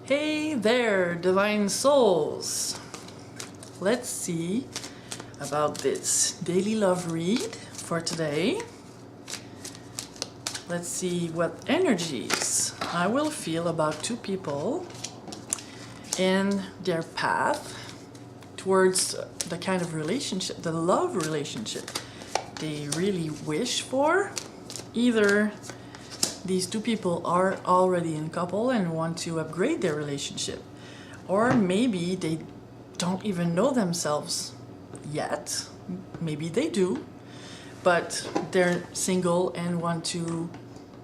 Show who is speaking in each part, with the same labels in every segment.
Speaker 1: Hey there, divine souls. Let's see about this daily love read for today. Let's see what energies I will feel about two people in their path towards the kind of relationship, the love relationship they really wish for. Either these two people are already in couple and want to upgrade their relationship, or maybe they don't even know themselves yet. Maybe they do, but they're single and want to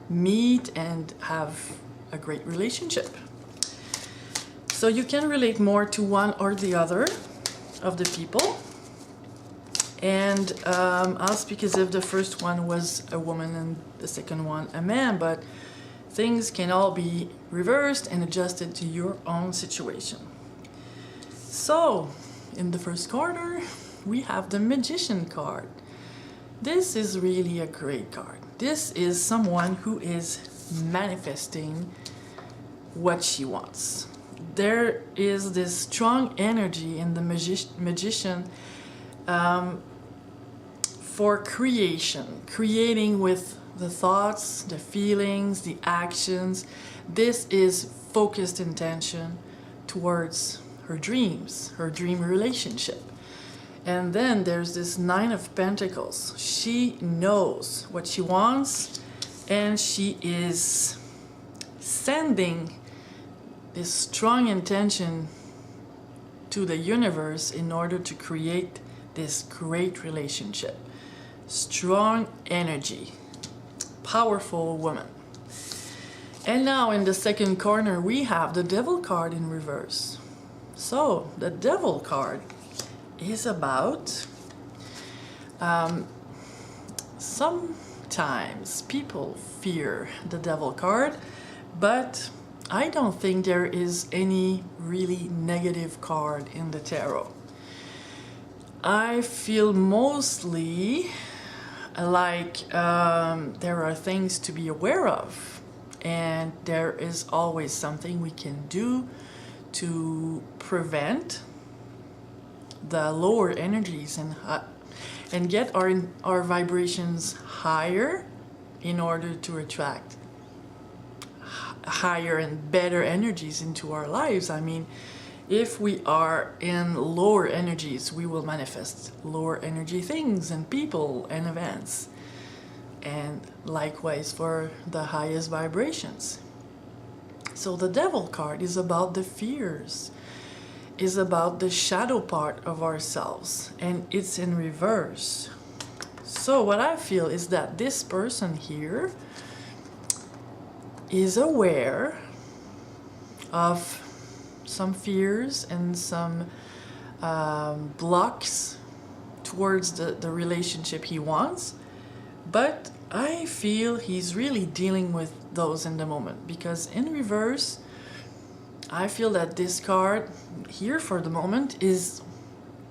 Speaker 1: meet and have a great relationship. So you can relate more to one or the other of the people. And I'll speak as if the first one was a woman and the second one a man, but things can all be reversed and adjusted to your own situation. So, in the first corner, we have the Magician card. This is really a great card. This is someone who is manifesting what she wants. There is this strong energy in the magician for creating with the thoughts, the feelings, the actions. This is focused intention towards her dreams, her dream relationship. And then there's this Nine of Pentacles. She knows what she wants, and she is sending this strong intention to the universe in order to create this great relationship. Strong energy, powerful woman. And now in the second corner we have the Devil card in reverse. So the Devil card is about sometimes people fear the Devil card, but I don't think there is any really negative card in the tarot. I feel mostly like there are things to be aware of, and there is always something we can do to prevent the lower energies and get our vibrations higher in order to attract higher and better energies into our lives. I mean, if we are in lower energies, we will manifest lower energy things and people and events. And likewise for the highest vibrations. So the Devil card is about the fears, is about the shadow part of ourselves, and it's in reverse. So what I feel is that this person here is aware of some fears and some blocks towards the relationship he wants, but I feel he's really dealing with those in the moment, because in reverse I feel that this card here for the moment is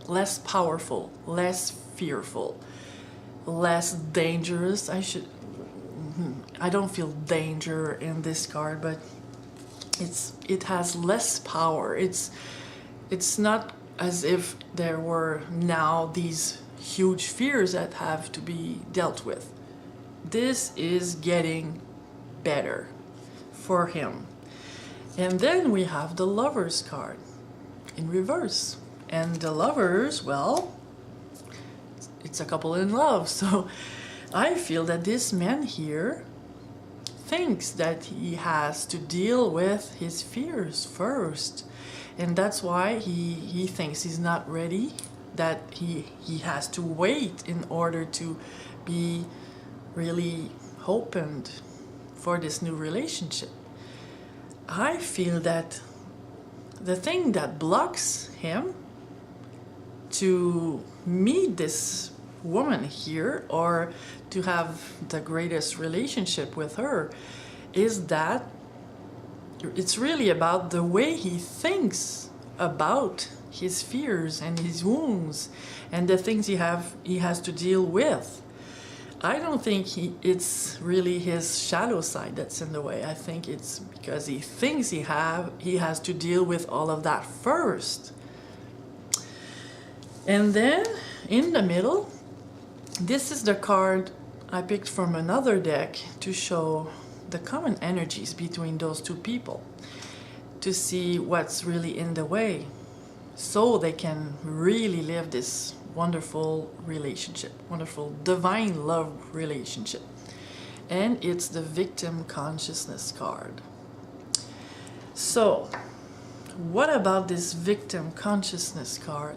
Speaker 1: less powerful, less fearful, less dangerous. I don't feel danger in this card, but it has less power. It's not as if there were now these huge fears that have to be dealt with. This is getting better for him. And then we have the Lovers card in reverse. And the Lovers, well, it's a couple in love. So I feel that this man here thinks that he has to deal with his fears first, and that's why he thinks he's not ready, that he has to wait in order to be really opened for this new relationship. I feel that the thing that blocks him to meet this woman here or to have the greatest relationship with her is that it's really about the way he thinks about his fears and his wounds and the things he has to deal with. I don't think it's really his shadow side that's in the way. I think it's because he thinks he has to deal with all of that first. And then in the middle, this is the card I picked from another deck to show the common energies between those two people, to see what's really in the way, so they can really live this wonderful relationship, wonderful divine love relationship. And it's the victim consciousness card. So, what about this victim consciousness card?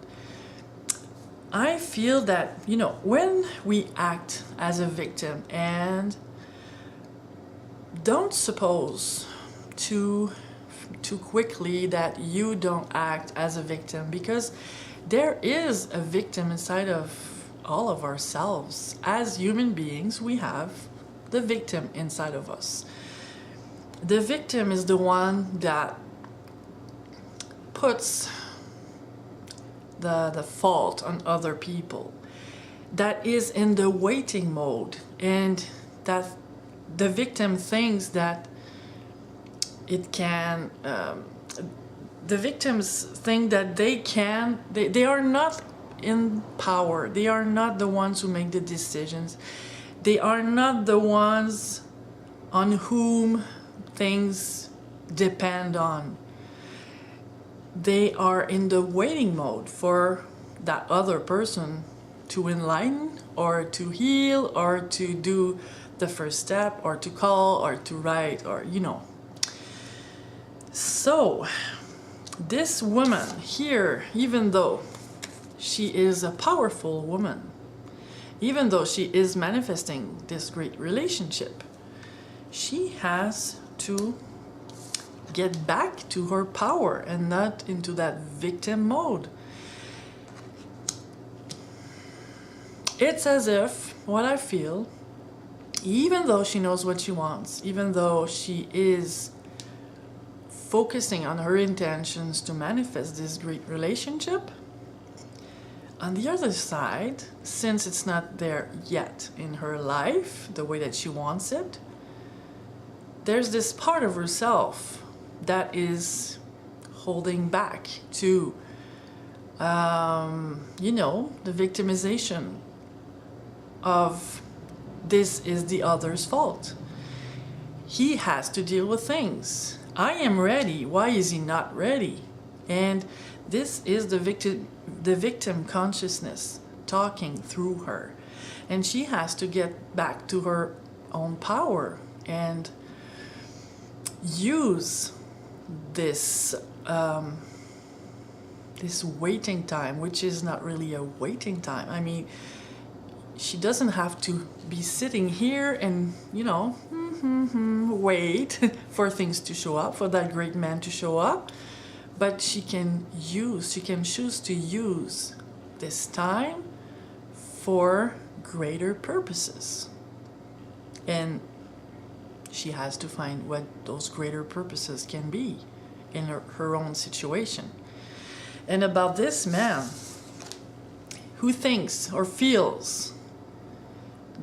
Speaker 1: I feel that, when we act as a victim, and don't suppose too quickly that you don't act as a victim, because there is a victim inside of all of ourselves. As human beings, we have the victim inside of us. The victim is the one that puts the fault on other people, that is in the waiting mode, and that the victim thinks that it can, the victims think that they are not in power, they are not the ones who make the decisions, they are not the ones on whom things depend on. They are in the waiting mode for that other person to enlighten, or to heal, or to do the first step, or to call, or to write, or So, this woman here, even though she is a powerful woman, even though she is manifesting this great relationship, she has to get back to her power and not into that victim mode. It's as if, what I feel, even though she knows what she wants, even though she is focusing on her intentions to manifest this great relationship, on the other side, since it's not there yet in her life, the way that she wants it, there's this part of herself that is holding back to, the victimization of this is the other's fault. He has to deal with things. I am ready. Why is he not ready? And this is the victim consciousness talking through her. And she has to get back to her own power and use this this waiting time, which is not really a waiting time. I mean, she doesn't have to be sitting here and wait for things to show up, for that great man to show up, but she can choose to use this time for greater purposes, and she has to find what those greater purposes can be in her own situation. And about this man who thinks or feels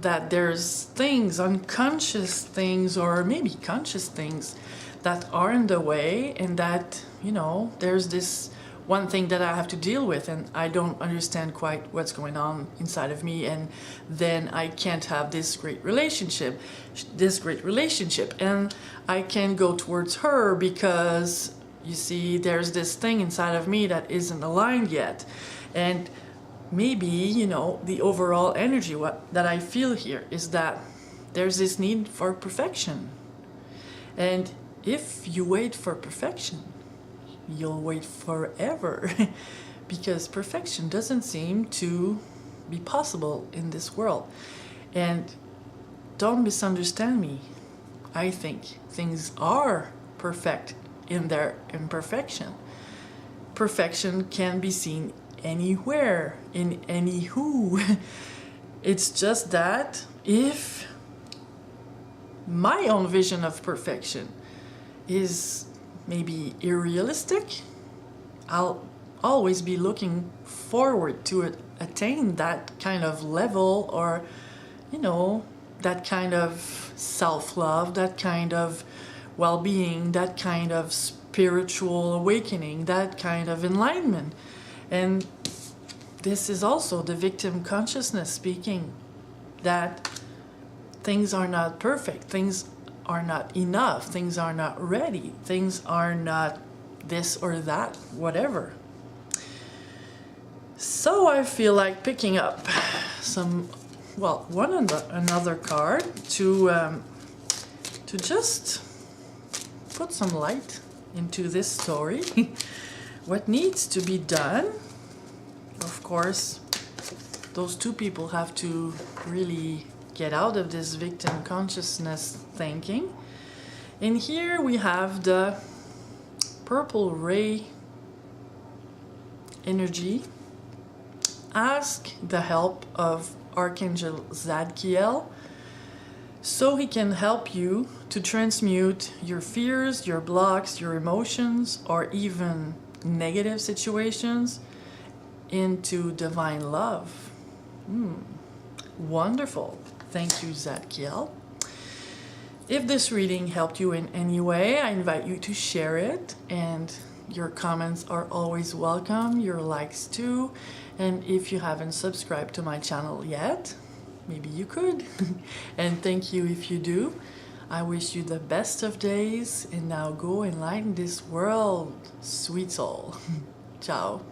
Speaker 1: that there's things, unconscious things, or maybe conscious things, that are in the way, and that, there's this one thing that I have to deal with, and I don't understand quite what's going on inside of me, and then I can't have this great relationship, and I can go towards her because, you see, there's this thing inside of me that isn't aligned yet. And maybe, the overall energy that I feel here is that there's this need for perfection. And if you wait for perfection, you'll wait forever because perfection doesn't seem to be possible in this world. And don't misunderstand me. I think things are perfect in their imperfection. Perfection can be seen anywhere, in any who. It's just that if my own vision of perfection is maybe unrealistic, I'll always be looking forward to attain that kind of level, or you know, that kind of self-love, that kind of well-being, that kind of spiritual awakening, that kind of enlightenment. And this is also the victim consciousness speaking, that things are not perfect, things are not enough, things are not ready, things are not this or that, whatever. So I feel like picking up some, well, another card to just put some light into this story. What needs to be done? Of course, those two people have to really get out of this victim consciousness thinking. And here we have the purple ray energy. Ask the help of Archangel Zadkiel so he can help you to transmute your fears, your blocks, your emotions, or even negative situations into divine love. Wonderful. Thank you, Zadkiel. If this reading helped you in any way, I invite you to share it, and your comments are always welcome, your likes too. And if you haven't subscribed to my channel yet, maybe you could. And thank you if you do. I wish you the best of days, and now go enlighten this world, sweet soul. Ciao.